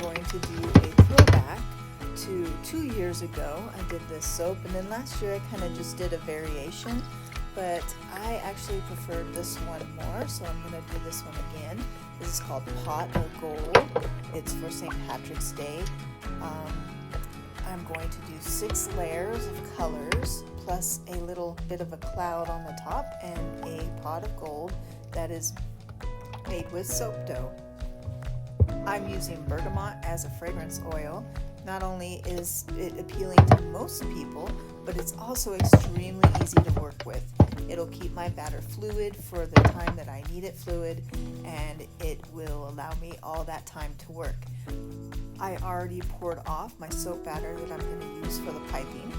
going to do a throwback to 2 years ago. I did this soap, and then last year I kind of just did a variation, but I actually preferred this one more, so I'm going to do this one again. This is called Pot of Gold. It's for St. Patrick's Day. I'm going to do 6 layers of colors plus a little bit of a cloud on the top and a pot of gold that is made with soap dough. I'm using bergamot as a fragrance oil. Not only is it appealing to most people, but it's also extremely easy to work with. It'll keep my batter fluid for the time that I need it fluid, and it will allow me all that time to work. I already poured off my soap batter that I'm going to use for the piping,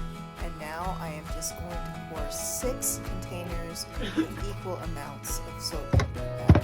and now I am just going to pour 6 containers with equal amounts of soap batter.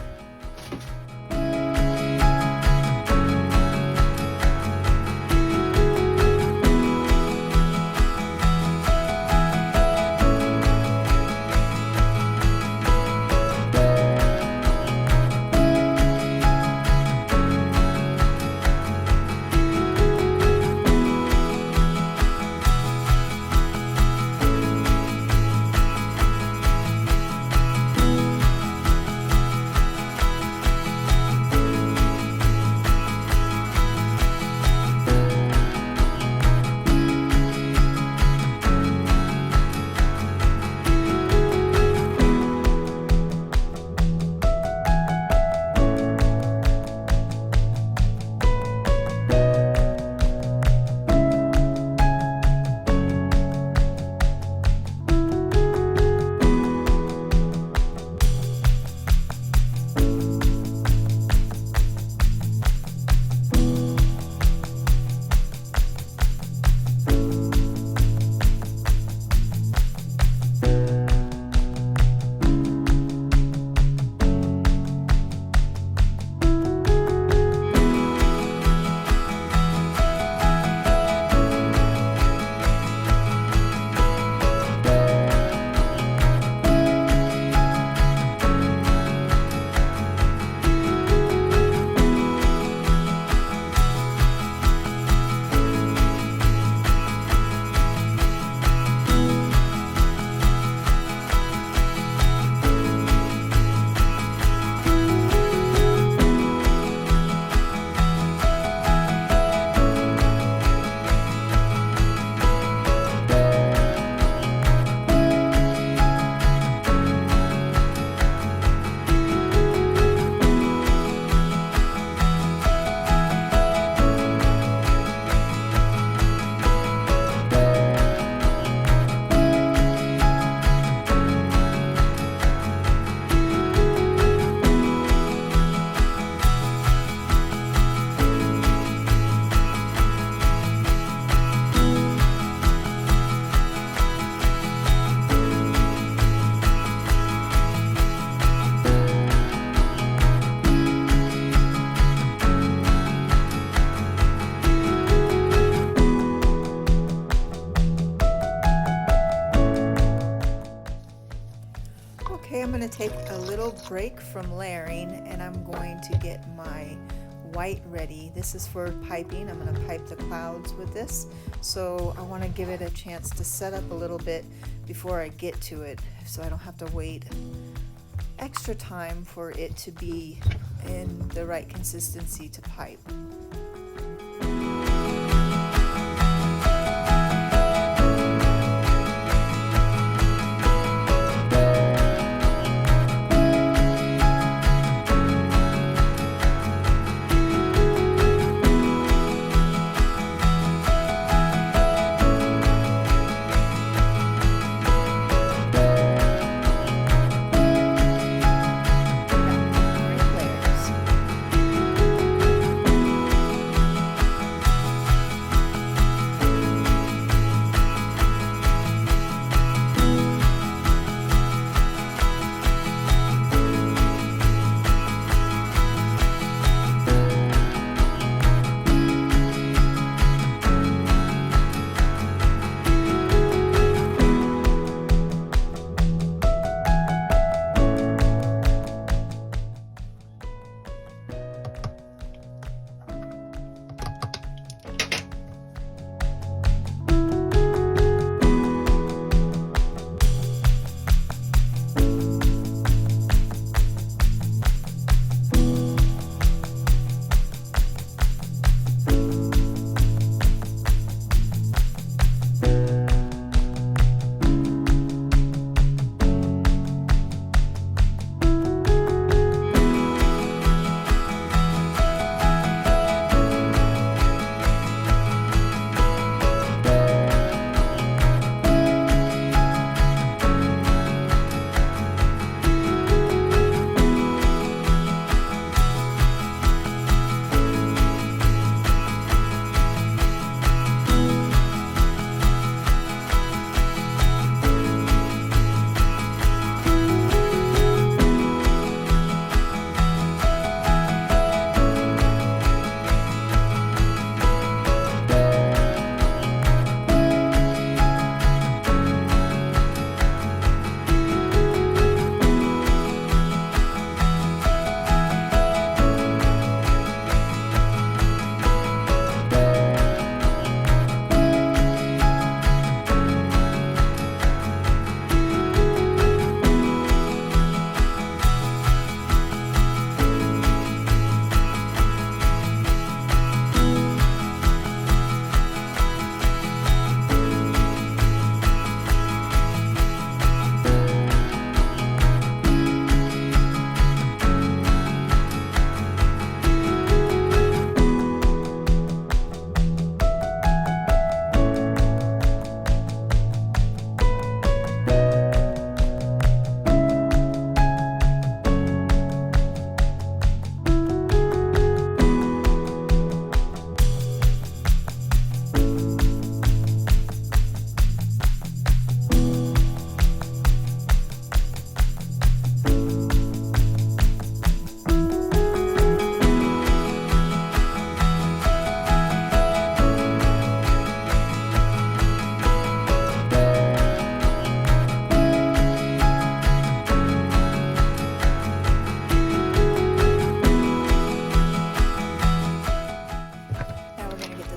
Okay, I'm going to take a little break from layering, and I'm going to get my white ready. This is for piping. I'm going to pipe the clouds with this, so I want to give it a chance to set up a little bit before I get to it, so I don't have to wait extra time for it to be in the right consistency to pipe.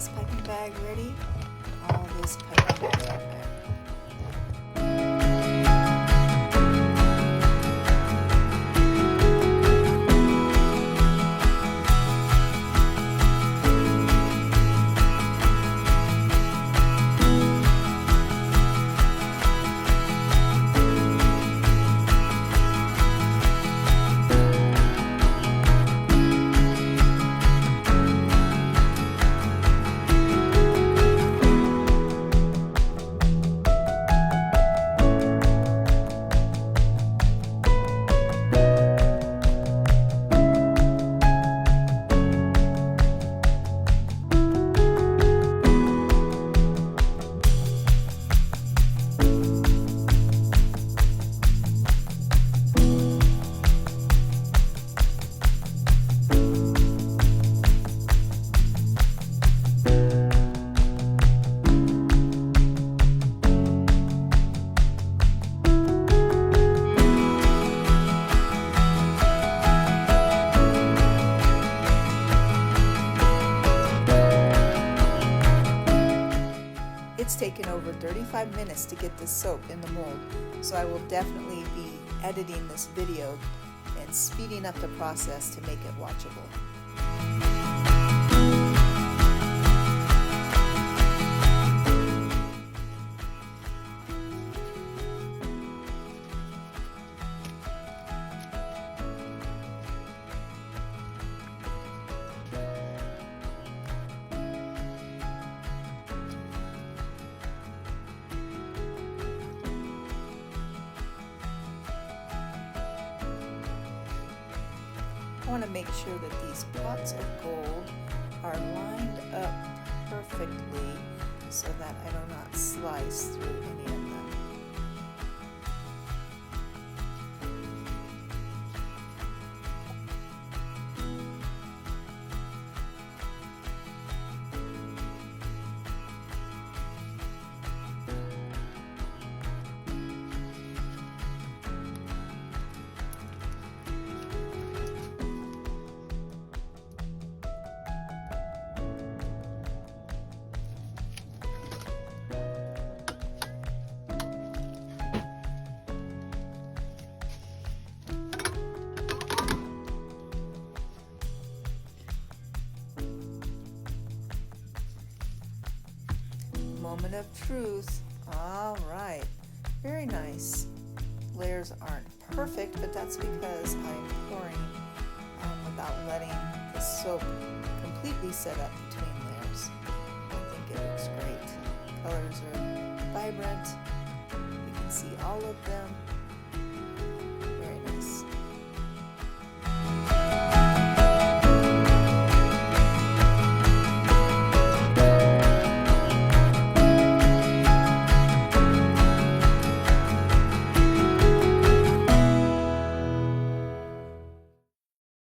this piping bag ready. All this piping bag are ready. It's taken over 35 minutes to get this soap in the mold, so I will definitely be editing this video and speeding up the process to make it watchable. I want to make sure that these pots of gold are lined up perfectly so that I do not slice through any of them. Moment of truth. All right, very nice. Layers aren't perfect, but that's because I'm pouring without letting the soap completely set up between layers. I think it looks great. Colors are vibrant. You can see all of them.